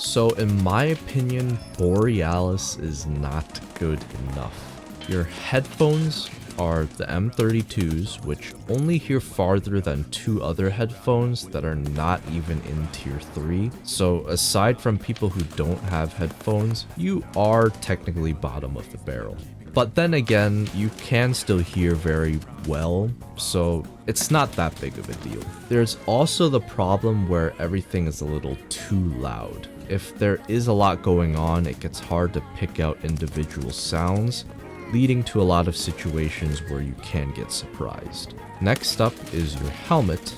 So in my opinion, Borealis is not good enough. Your headphones are the M32s, which only hear farther than two other headphones that are not even in tier 3. So aside from people who don't have headphones, you are technically bottom of the barrel. But then again, you can still hear very well, so it's not that big of a deal. There's also the problem where everything is a little too loud. If there is a lot going on, it gets hard to pick out individual sounds, leading to a lot of situations where you can get surprised. Next up is your helmet.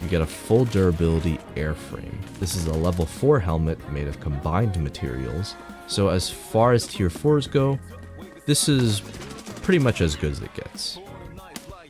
You get a full durability airframe. This is a level 4 helmet made of combined materials, so as far as tier 4s go, this is pretty much as good as it gets.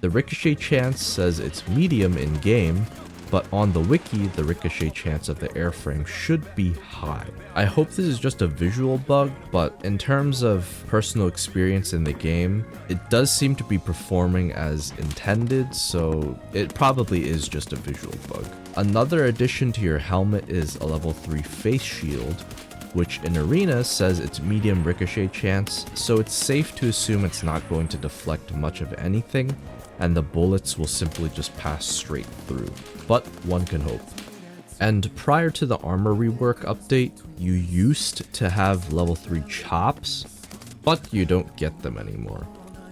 The ricochet chance says it's medium in game, but on the wiki, the ricochet chance of the airframe should be high. I hope this is just a visual bug, but in terms of personal experience in the game, it does seem to be performing as intended, so it probably is just a visual bug. Another addition to your helmet is a level 3 face shield, which in Arena says it's medium ricochet chance, so it's safe to assume it's not going to deflect much of anything, and the bullets will simply just pass straight through. But one can hope. And prior to the armor rework update, you used to have level 3 chops, but you don't get them anymore.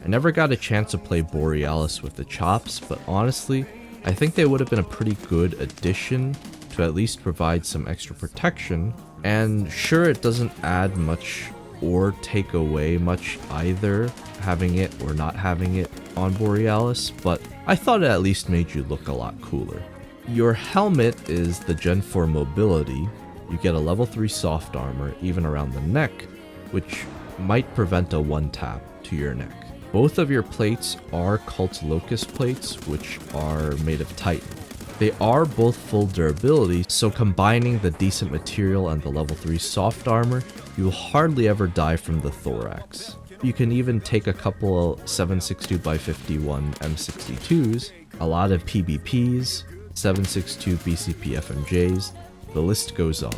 I never got a chance to play Borealis with the chops, but honestly, I think they would have been a pretty good addition to at least provide some extra protection. And sure, it doesn't add much or take away much either, having it or not having it on Borealis, but I thought it at least made you look a lot cooler. Your helmet is the Gen 4 mobility. You get a level 3 soft armor, even around the neck, which might prevent a one-tap to your neck. Both of your plates are Cult Locust plates, which are made of Titan. They are both full durability, so combining the decent material and the level 3 soft armor, you'll hardly ever die from the thorax. You can even take a couple 762x51 M62s, a lot of PBPs, 762 BCP FMJs, the list goes on.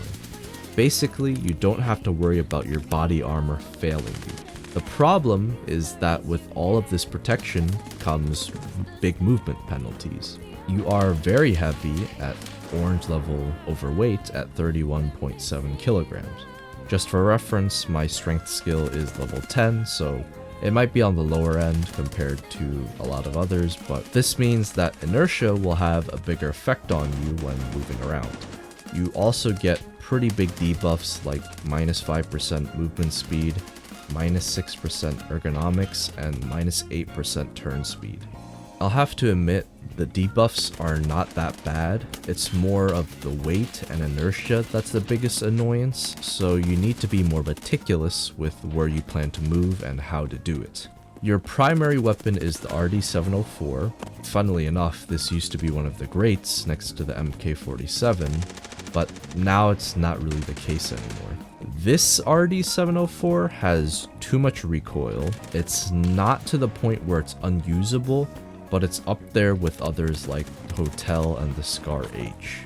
Basically, you don't have to worry about your body armor failing you. The problem is that with all of this protection comes big movement penalties. You are very heavy at orange level overweight at 31.7 kilograms. Just for reference, my strength skill is level 10, so it might be on the lower end compared to a lot of others, but this means that inertia will have a bigger effect on you when moving around. You also get pretty big debuffs like minus 5% movement speed, minus 6% ergonomics, and minus 8% turn speed. I'll have to admit, the debuffs are not that bad. It's more of the weight and inertia that's the biggest annoyance, so you need to be more meticulous with where you plan to move and how to do it. Your primary weapon is the RD704. Funnily enough, this used to be one of the greats next to the MK47, but now it's not really the case anymore. This RD704 has too much recoil. It's not to the point where it's unusable, but it's up there with others like Hotel and the Scar H,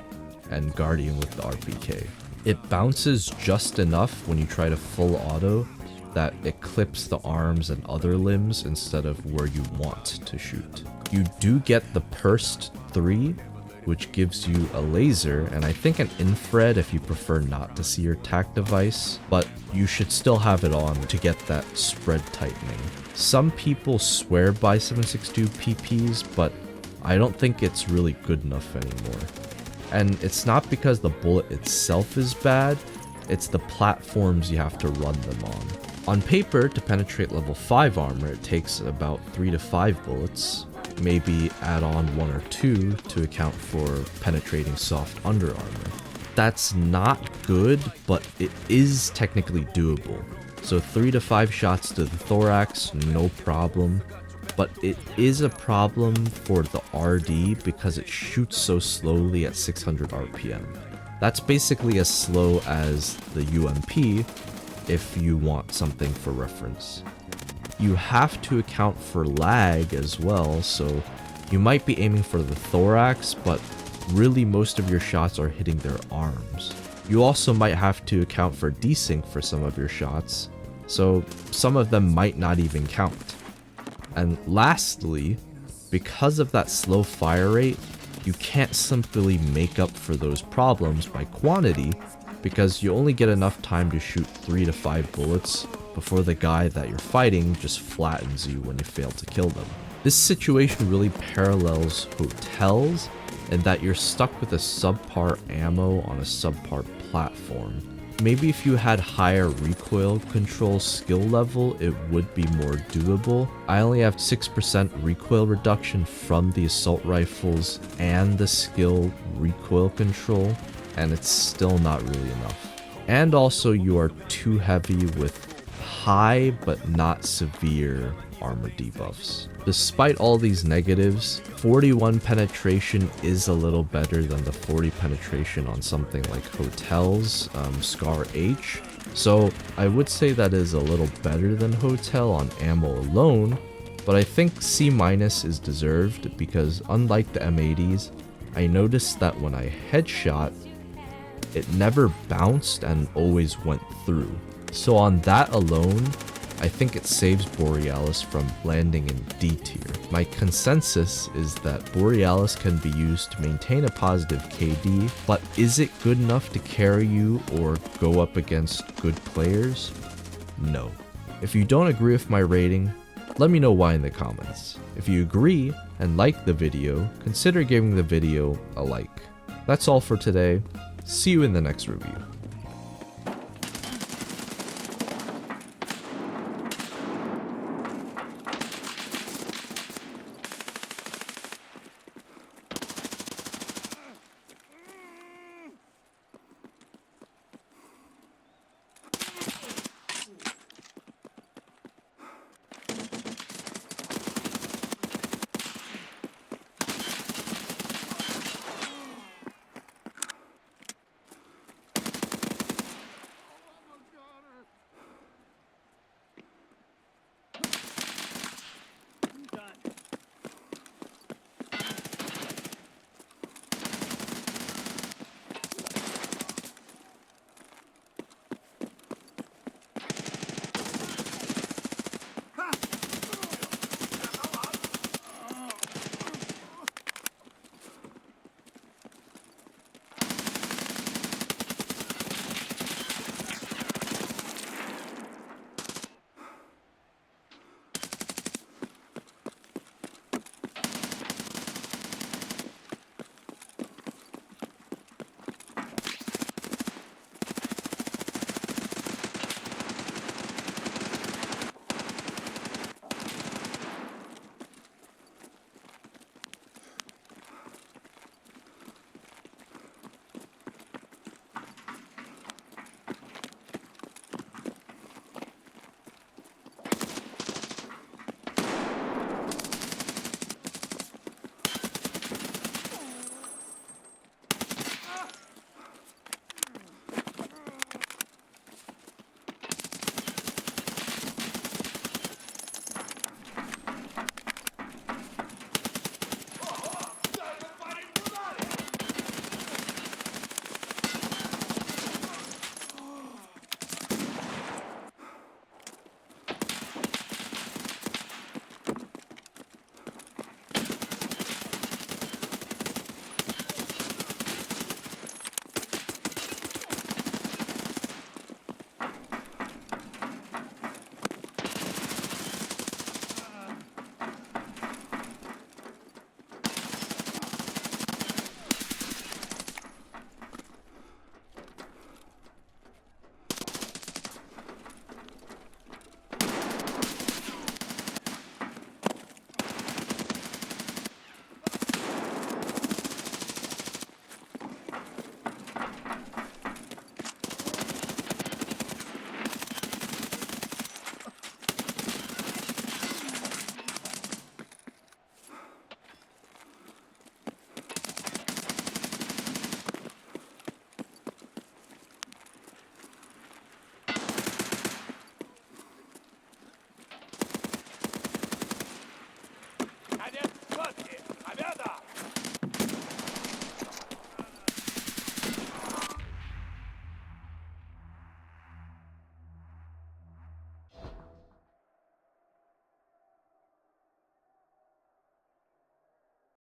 and Guardian with the RPK. It bounces just enough when you try to full auto that it clips the arms and other limbs instead of where you want to shoot. You do get the Pursed 3, which gives you a laser, and I think an infrared if you prefer not to see your tac device, but you should still have it on to get that spread tightening. Some people swear by 762 PPs, but I don't think it's really good enough anymore. And it's not because the bullet itself is bad, it's the platforms you have to run them on. On paper, to penetrate level 5 armor, it takes about 3 to 5 bullets. Maybe add on 1 or 2 to account for penetrating soft under armor. That's not good, but it is technically doable. So 3 to 5 shots to the thorax, no problem. But it is a problem for the RD because it shoots so slowly at 600 RPM. That's basically as slow as the UMP if you want something for reference. You have to account for lag as well, so you might be aiming for the thorax, but really most of your shots are hitting their arms. You also might have to account for desync for some of your shots, so some of them might not even count. And lastly, because of that slow fire rate, you can't simply make up for those problems by quantity, because you only get enough time to shoot 3 to 5 bullets before the guy that you're fighting just flattens you when you fail to kill them. This situation really parallels hotels in that you're stuck with a subpar ammo on a subpar platform. Maybe if you had higher recoil control skill level, it would be more doable. I only have 6% recoil reduction from the assault rifles and the skill recoil control, and it's still not really enough. And also you are too heavy with high but not severe armor debuffs. Despite all these negatives, 41 penetration is a little better than the 40 penetration on something like Hotel's Scar H. So I would say that is a little better than Hotel on ammo alone, but I think C- is deserved because unlike the M80s, I noticed that when I headshot, it never bounced and always went through. So on that alone, I think it saves Borealis from landing in D tier. My consensus is that Borealis can be used to maintain a positive KD, but is it good enough to carry you or go up against good players? No. If you don't agree with my rating, let me know why in the comments. If you agree and like the video, consider giving the video a like. That's all for today. See you in the next review.